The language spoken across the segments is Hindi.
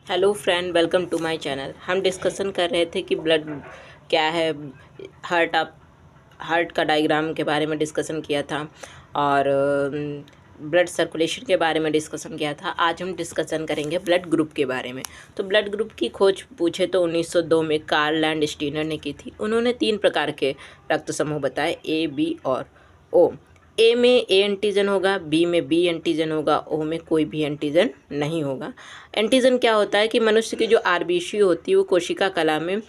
Hello friend, welcome to my channel. हम डिस्कशन कर रहे थे कि ब्लड क्या है, हार्ट का डायग्राम के बारे में डिस्कशन किया था और ब्लड सर्कुलेशन के बारे में डिस्कशन किया था। आज हम डिस्कशन करेंगे ब्लड ग्रुप के बारे में। तो ब्लड ग्रुप की खोज पूछे तो 1902 में कार्ल लैंडस्टीनर ने की थी। उन्होंने 3 प्रकार के रक्त समूह बताए, ए, बी और ओ। ए में ए एंटीजन होगा, बी में बी एंटीजन होगा, ओ में कोई भी एंटीजन नहीं होगा। एंटीजन क्या होता है कि मनुष्य की जो आरबीसी होती है वो कोशिका कला में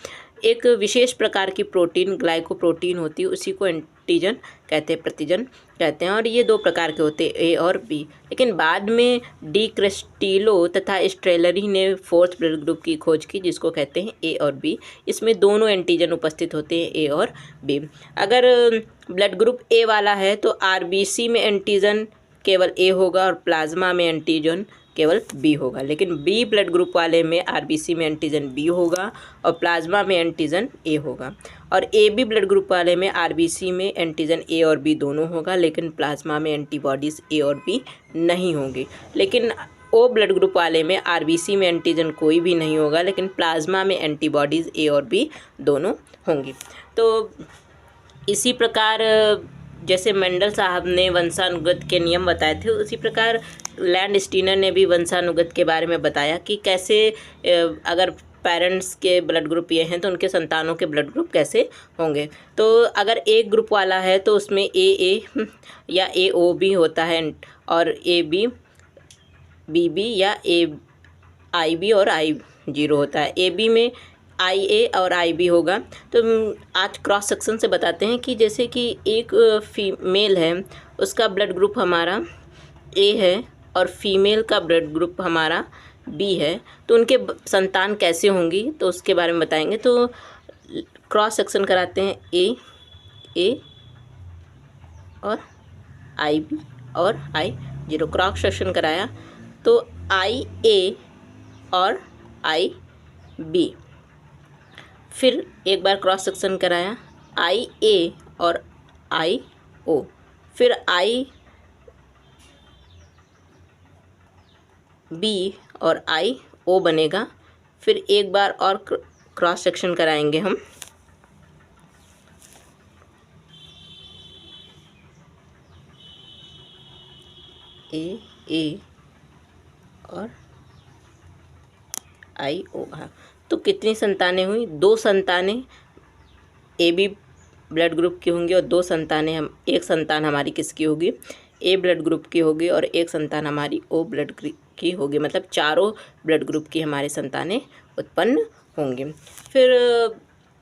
एक विशेष प्रकार की प्रोटीन, ग्लाइकोप्रोटीन होती है, उसी को एंटीजन कहते हैं, प्रतिजन कहते हैं। और ये 2 प्रकार के होते हैं, ए और बी। लेकिन बाद में डी क्रिस्टिलो तथा स्ट्रेलरी ने 4th ब्लड ग्रुप की खोज की, जिसको कहते हैं ए और बी। इसमें दोनों एंटीजन उपस्थित होते हैं, ए और बी। अगर ब्लड ग्रुप ए वाला है तो आरबीसी में एंटीजन केवल ए होगा और प्लाज्मा में एंटीजन केवल बी होगा। लेकिन बी ब्लड ग्रुप वाले में आरबीसी में एंटीजन बी होगा और प्लाज्मा में एंटीजन ए होगा। और ए बी ब्लड ग्रुप वाले में आरबीसी में एंटीजन ए और बी दोनों होगा, लेकिन प्लाज्मा में एंटीबॉडीज़ ए और बी नहीं होंगी। लेकिन ओ ब्लड ग्रुप वाले में आरबीसी में एंटीजन कोई भी नहीं होगा, लेकिन प्लाज्मा में एंटीबॉडीज़ ए और बी दोनों होंगी। तो इसी प्रकार जैसे मेंडल साहब ने वंशानुगत के नियम बताए थे, उसी प्रकार लैंडस्टीनर ने भी वंशानुगत के बारे में बताया कि कैसे अगर पेरेंट्स के ब्लड ग्रुप ये हैं तो उनके संतानों के ब्लड ग्रुप कैसे होंगे। तो अगर एक ग्रुप वाला है तो उसमें ए या ए ओ भी होता है और ए बी बी बी या ए आई बी और आई जीरो होता है। ए बी में आई ए और आई बी होगा। तो आज क्रॉस सेक्शन से बताते हैं कि जैसे कि एक फीमेल है, उसका ब्लड ग्रुप हमारा ए है और फीमेल का ब्लड ग्रुप हमारा बी है, तो उनके संतान कैसे होंगी तो उसके बारे में बताएंगे। तो क्रॉस सेक्शन कराते हैं, ए और आई बी और आई जीरो। क्रॉस सेक्शन कराया तो आई ए और आई बी। फिर एक बार क्रॉस सेक्शन कराया, आई ए और आई ओ। फिर आई बी और आई ओ बनेगा। फिर एक बार और क्रॉस सेक्शन कराएंगे हम, ए और आई ओ। तो कितनी संतानें हुई? 2 संतानें ए बी ब्लड ग्रुप की होंगी और 2 संतानें एक संतान हमारी किसकी होगी? ए ब्लड ग्रुप की होगी और एक संतान हमारी ओ ब्लड की होगी। मतलब चारों ब्लड ग्रुप की हमारे संतानें उत्पन्न होंगी। फिर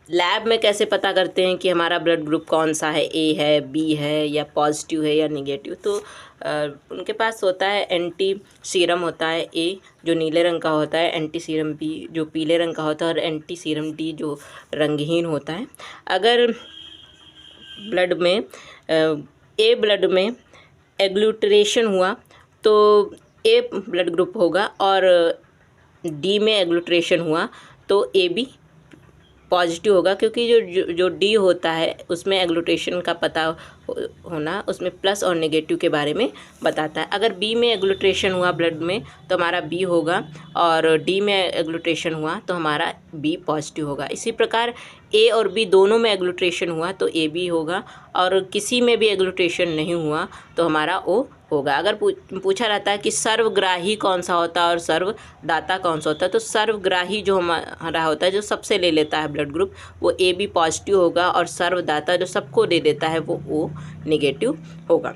लैब में कैसे पता करते हैं कि हमारा ब्लड ग्रुप कौन सा है, ए है, बी है या पॉजिटिव है या निगेटिव? तो उनके पास होता है एंटी सीरम होता है ए जो नीले रंग का होता है, एंटी सीरम बी जो पीले रंग का होता है और एंटी सीरम डी जो रंगहीन होता है। अगर ब्लड में ए ब्लड में एग्लूटरेशन हुआ तो ए ब्लड ग्रुप होगा और डी में एग्लूटरेशन हुआ तो ए बी पॉजिटिव होगा, क्योंकि जो डी होता है उसमें एग्लूटेशन का पता होना उसमें प्लस और नेगेटिव के बारे में बताता है। अगर बी में एग्लूट्रेशन हुआ ब्लड में तो हमारा बी होगा और डी में एग्लूट्रेशन हुआ तो हमारा बी पॉजिटिव होगा। इसी प्रकार ए और बी दोनों में एग्लूट्रेशन हुआ तो ए बी होगा और किसी में भी एग्लूट्रेशन नहीं हुआ तो हमारा ओ होगा। अगर पूछा रहता है कि सर्वग्राही कौन सा होता है और सर्वदाता कौन सा होता है, तो सर्वग्राही जो हमारा होता है, जो सबसे ले लेता है ब्लड ग्रुप, वो ए बी पॉजिटिव होगा और सर्वदाता जो सबको ले लेता है वो ओ नेगेटिव होगा।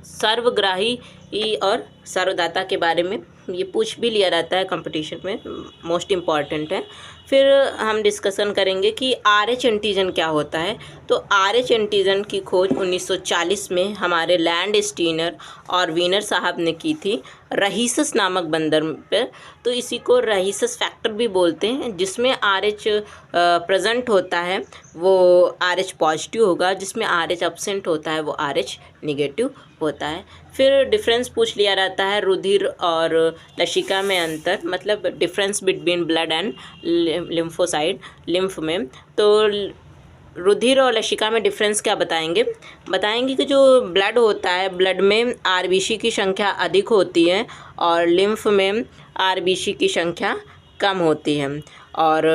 सर्वग्राही और सर्वदाता के बारे में ये पूछ भी लिया जाता है कंपटीशन में, मोस्ट इम्पॉर्टेंट है। फिर हम डिस्कशन करेंगे कि RH एंटीजन क्या होता है। तो RH एंटीजन की खोज 1940 में हमारे लैंडस्टीनर और वीनर साहब ने की थी रहीसस नामक बंदर पर। तो इसी को रहीसस फैक्टर भी बोलते हैं। जिसमें RH प्रेजेंट होता है वो RH पॉजिटिव होगा, जिसमें RH एब्सेंट होता है वो RH निगेटिव होता है। फिर डिफरेंस पूछ लिया जाता है रुधिर और लसिका में अंतर, मतलब difference between blood and lymphocyte, lymph में। तो रुधिर और लसिका में डिफरेंस क्या बताएंगे कि जो ब्लड होता है, ब्लड में आरबीसी की संख्या अधिक होती है और लिम्फ में आरबीसी की संख्या कम होती है और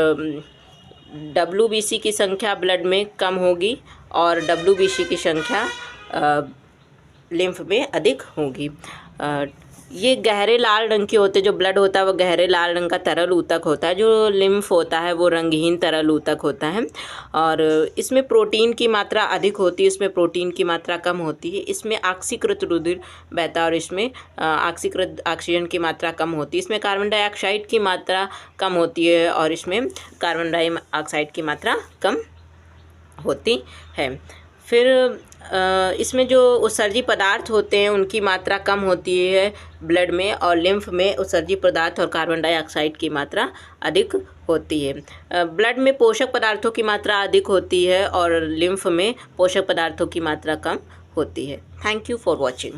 डब्ल्यूबीसी की संख्या ब्लड में कम होगी और डब्ल्यूबीसी की संख्या लिम्फ में अधिक होगी। ये गहरे लाल रंग के होते हैं, जो ब्लड होता है वो गहरे लाल रंग का तरल ऊतक होता है, जो लिम्फ होता है वो रंगहीन तरल ऊतक होता है और इसमें प्रोटीन की मात्रा अधिक होती है, इसमें प्रोटीन की मात्रा कम होती है। इसमें ऑक्सीकृत रुधिर बहता है और इसमें ऑक्सीकृत ऑक्सीजन की मात्रा कम होती है। इसमें कार्बन डाइऑक्साइड की मात्रा कम होती है और इसमें कार्बन डाइऑक्साइड की मात्रा कम होती है। फिर इसमें जो उत्सर्जी पदार्थ होते हैं उनकी मात्रा कम होती है ब्लड में और लिम्फ में उत्सर्जी पदार्थ और कार्बन डाइऑक्साइड की मात्रा अधिक होती है। ब्लड में पोषक पदार्थों की मात्रा अधिक होती है और लिम्फ में पोषक पदार्थों की मात्रा कम होती है। Thank you for watching.